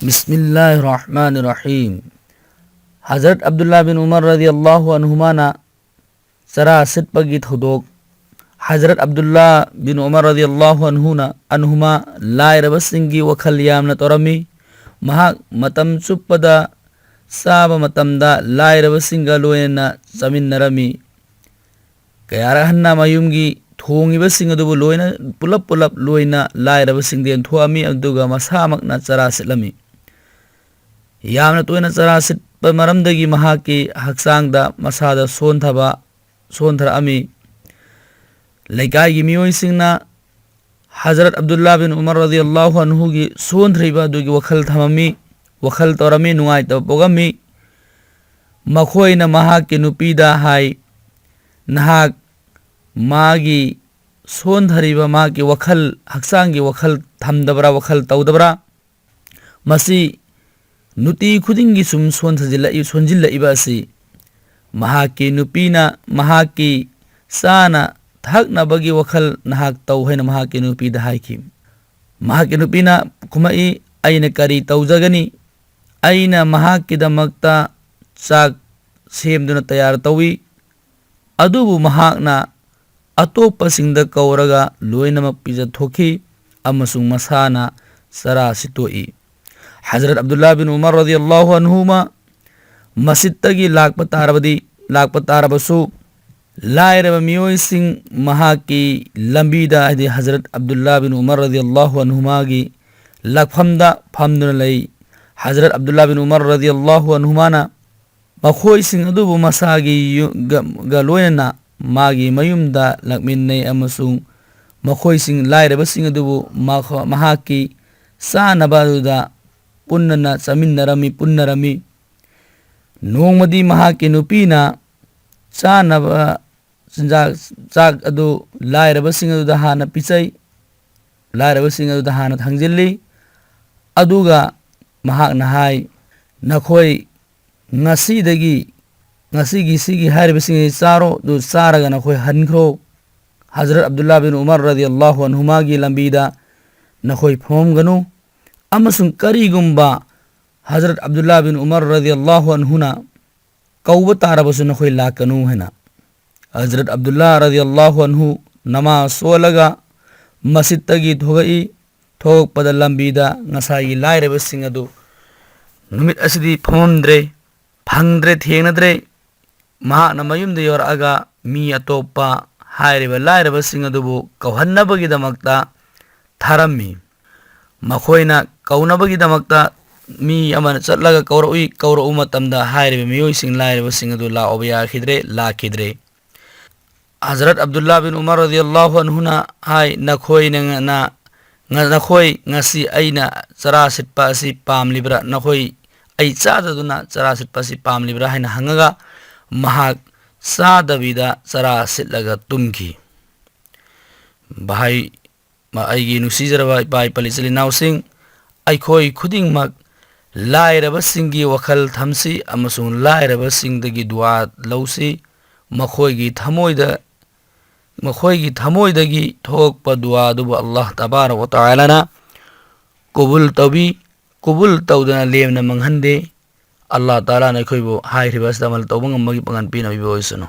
Bismillahirrahmanirrahim. Hazrat Abdullah bin Umar radhiyallahu anhumana Sara sitpagi thodok. Hazrat Abdullah bin Umar radhiyallahu anhuma lairabasinggi wakhal yamna torami. Mahak matam chuppada saba matamda lairabasinga loyena chaminnarami. Kayarahanna mayumgi thongibasing adubu loyna pulap loyna lairabasingden thuami aduga masamakna chara sitlami. Yamna toina chara sitpa maramdagi mahaki haksangda masada sonthara ami. Laikai miyoisingna Hazrat Abdullah bin Umar radhiyallahu anhu gi sonthriba dugi wakhal thamami, wakhal torami nungai ta pogami. Makhoina mahaki nupida hai nahak magi sonthariba magi wakhal haksangi wakhal thamdabra wakhal tawdabra masi nuti khudingi sum sonjilla iba si mahaki nupina mahaki sana thakna bagi wakhal nahak taw haina mahaki nupida haikim. Mahaki nupina kumai aina kari tawjagani aina mahaki damakta sak semduna tayar tawi adubu mahakna atopasingda kauraga loinamak pijathoki amasung masana sara sitoi. Hazrat Abdullah bin Umar radhiyallahu anhuma masjiddagi lakpa tarabasu lairaba miyoising mahaki lambida hadi Hazrat Abdullah bin Umar radhiyallahu anhumagi lakphamda phamduna lay. Hazrat Abdullah bin Umar radhiyallahu anhumana makhoising adubu masagi galoina magi mayumda lakminnay amasung makhoising lairabasing adubu mahaki sanabaduda punnana punnarami nongmadi mahaki nupina sanaba chak adu lairabasing aduda hana pichai lairabasing aduda hana thangjilli aduga mahakna hai nakhoi ngasigi sigi haribasing charo du charaga nakhoi hankhro. Hazrat Abdullah bin Umar radhiyallahu anhumagi lambida nakhoi phomganu amasung karigumba Hazrat Abdullah bin Umar radhiyallahu anhuna kauba tarabasu nakhoi lakanu hena. Hazrat Abdullah radhiyallahu anhu namaz solaga masjiddagi thogai thokpada lambida ngasai lairabasing adu numit asidi phomdre phangdre thengnadre mahakna mayumda yoraga mi atopa hairiba lairabasing adubu kauhannabagidamakta tharammi. Makhoina kaunabagidamagta mi amana chatlaga kaurau matamda hairiba miyoising lairabasing adu laoba yakhidre lakidre. Hazrat Abdullah bin Umar radhiyallahu anhuna hai nakhoi ngasi aina chara sitpa asi pamlibra nakhoi ai chadaduna chara sitpa asi pamlibra haina hangaga mahak sadabida chara sitlaga tumki. Bahai aigi nusijarawa ipai palisali nausing aikhoi khudingmak lairabasinggi wakhal thamsi amasung lairabasingdagi dua lausi makhoigi thamoidagi thokpa dua duba Allah tabarak wa ta'ala na kubul tawdana lemna manghande Allah ta'ala na khoibo hairibas damal tawbang magi pangan pina bibo isano.